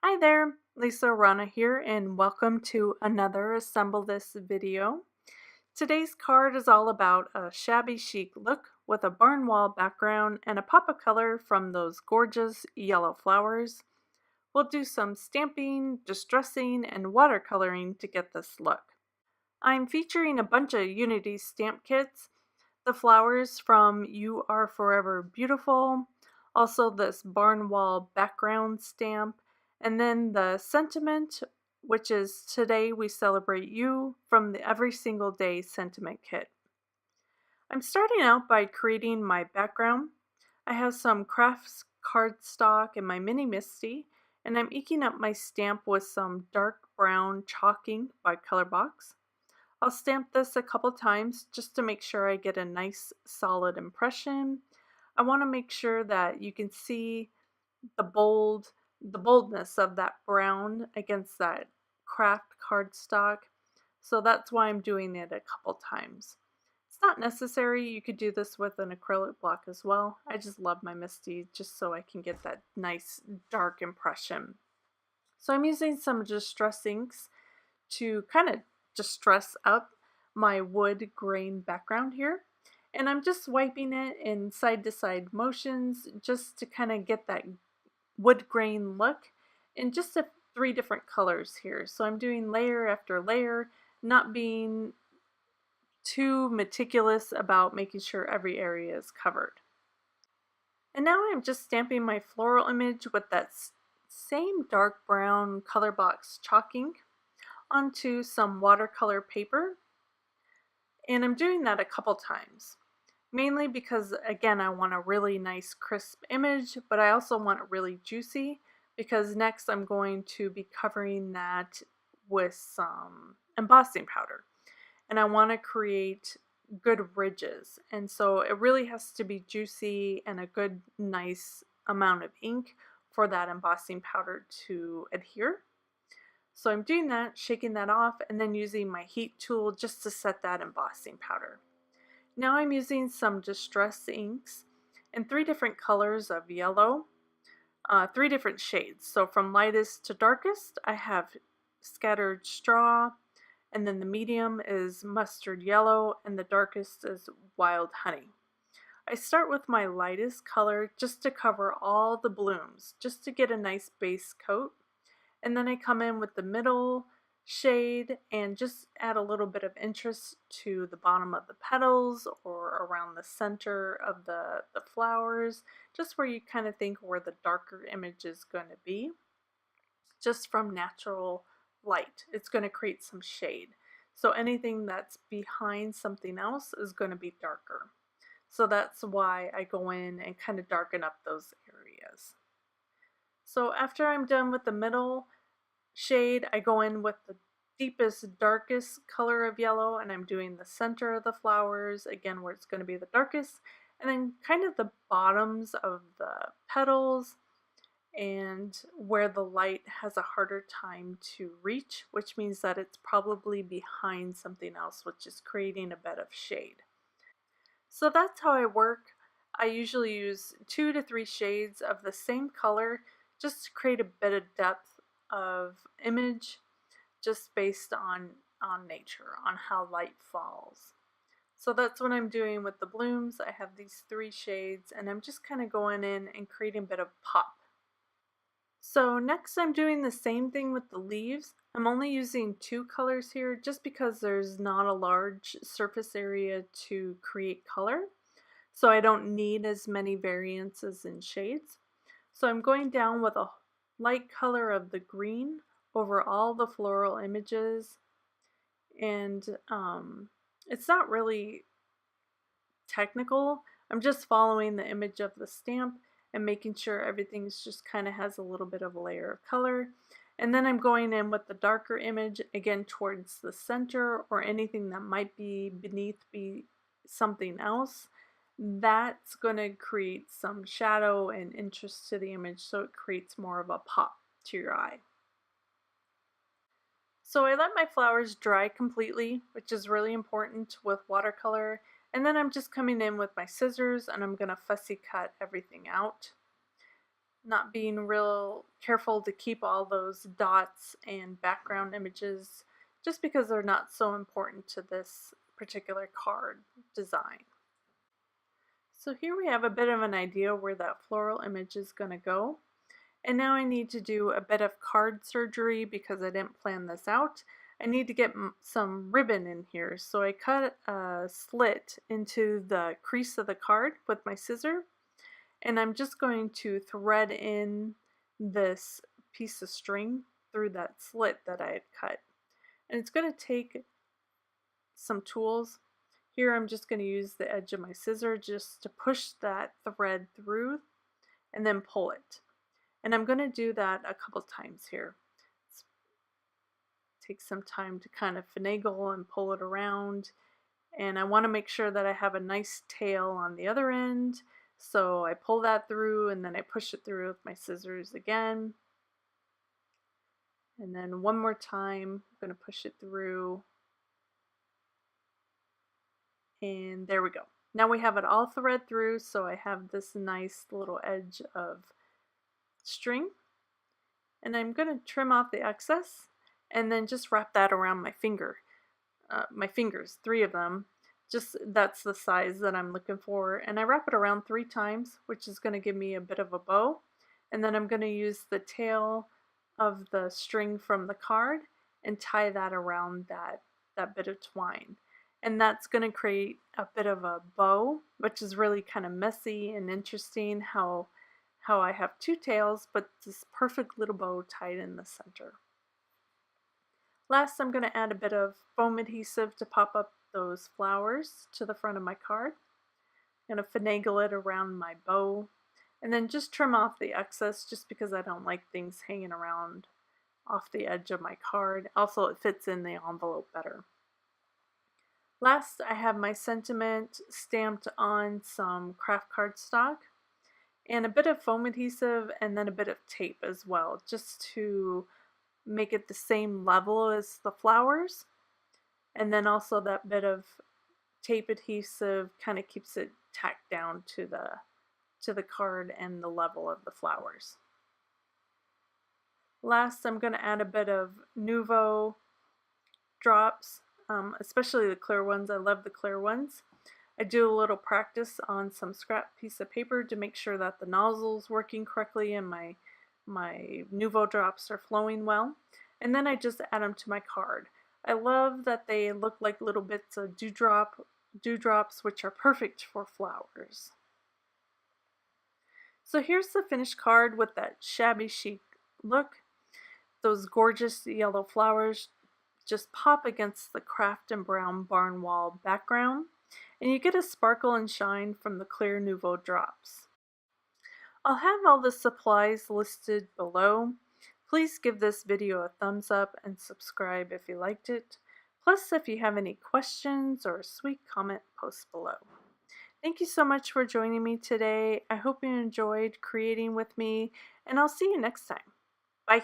Hi there, Lisa Arana here, and welcome to another Assemble This video. Today's card is all about a shabby chic look with a barn wall background and a pop of color from those gorgeous yellow flowers. We'll do some stamping, distressing, and watercoloring to get this look. I'm featuring a bunch of Unity stamp kits, the flowers from You Are Forever Beautiful, also this barn wall background stamp, and then the sentiment, which is Today We Celebrate You from the Every Single Day sentiment kit. I'm starting out by creating my background. I have some crafts cardstock and my mini MISTI, and I'm inking up my stamp with some dark brown chalk ink by ColorBox. I'll stamp this a couple times just to make sure I get a nice solid impression. I want to make sure that you can see the boldness of that brown against that craft cardstock. So that's why I'm doing it a couple times. It's not necessary. You could do this with an acrylic block as well. I just love my MISTI just so I can get that nice dark impression. So I'm using some distress inks to kind of distress up my wood grain background here. And I'm just wiping it in side to side motions just to kind of get that wood grain look in just 3 different colors here. So I'm doing layer after layer, not being too meticulous about making sure every area is covered. And now I'm just stamping my floral image with that same dark brown ColorBox chalk ink onto some watercolor paper. And I'm doing that a couple times. Mainly because, again, I want a really nice crisp image, but I also want it really juicy because next I'm going to be covering that with some embossing powder. And I want to create good ridges. And so it really has to be juicy and a good, nice amount of ink for that embossing powder to adhere. So I'm doing that, shaking that off, and then using my heat tool just to set that embossing powder. Now I'm using some distress inks in 3 different colors of yellow, 3 different shades. So from lightest to darkest, I have scattered straw, and then the medium is mustard yellow, and the darkest is wild honey. I start with my lightest color just to cover all the blooms, just to get a nice base coat. And then I come in with the middle shade and just add a little bit of interest to the bottom of the petals or around the center of the flowers, just where you kind of think where the darker image is going to be, just from natural light. It's going to create some shade. So anything that's behind something else is going to be darker. So that's why I go in and kind of darken up those areas. So after I'm done with the middle shade, I go in with the deepest, darkest color of yellow, and I'm doing the center of the flowers, again where it's going to be the darkest, and then kind of the bottoms of the petals and where the light has a harder time to reach, which means that it's probably behind something else, which is creating a bit of shade. So that's how I work. I usually use 2 to 3 shades of the same color just to create a bit of depth of image, just based on nature, on how light falls. So that's what I'm doing with the blooms. I have these 3 shades and I'm just kind of going in and creating a bit of pop. So next I'm doing the same thing with the leaves. I'm only using 2 colors here just because there's not a large surface area to create color. So I don't need as many variances in shades. So I'm going down with a light color of the green over all the floral images, and it's not really technical. I'm just following the image of the stamp and making sure everything's just kind of has a little bit of a layer of color. And then I'm going in with the darker image again towards the center, or anything that might be beneath something else. That's going to create some shadow and interest to the image, so it creates more of a pop to your eye. So I let my flowers dry completely, which is really important with watercolor, and then I'm just coming in with my scissors and I'm going to fussy cut everything out. not being real careful to keep all those dots and background images just because they're not so important to this particular card design. So here we have a bit of an idea where that floral image is going to go. And now I need to do a bit of card surgery because I didn't plan this out. I need to get some ribbon in here. So I cut a slit into the crease of the card with my scissor. And I'm just going to thread in this piece of string through that slit that I had cut. And it's going to take some tools. Here I'm just going to use the edge of my scissor just to push that thread through and then pull it. And I'm going to do that a couple times here. Take some time to kind of finagle and pull it around. And I want to make sure that I have a nice tail on the other end. So I pull that through and then I push it through with my scissors again. And then one more time, I'm going to push it through. And there we go. Now we have it all thread through, so I have this nice little edge of string. And I'm going to trim off the excess and then just wrap that around my finger. My fingers, 3 of them. Just that's the size that I'm looking for. And I wrap it around 3 times, which is going to give me a bit of a bow. And then I'm going to use the tail of the string from the card and tie that around that bit of twine. And that's going to create a bit of a bow, which is really kind of messy and interesting how I have 2 tails, but this perfect little bow tied in the center. Last, I'm going to add a bit of foam adhesive to pop up those flowers to the front of my card. I'm going to finagle it around my bow and then just trim off the excess just because I don't like things hanging around off the edge of my card. Also, it fits in the envelope better. Last, I have my sentiment stamped on some craft cardstock and a bit of foam adhesive and then a bit of tape as well, just to make it the same level as the flowers. And then also that bit of tape adhesive kind of keeps it tacked down to the card and the level of the flowers. Last, I'm going to add a bit of Nuvo drops, especially the clear ones. I love the clear ones. I do a little practice on some scrap piece of paper to make sure that the nozzle's working correctly and my Nuvo drops are flowing well. And then I just add them to my card. I love that they look like little bits of dewdrops, which are perfect for flowers. So here's the finished card with that shabby chic look. Those gorgeous yellow flowers just pop against the craft and brown barn wall background, and you get a sparkle and shine from the clear Nuvo drops. I'll have all the supplies listed below. Please give this video a thumbs up and subscribe if you liked it. Plus, if you have any questions or a sweet comment, post below. Thank you so much for joining me today. I hope you enjoyed creating with me, and I'll see you next time. Bye.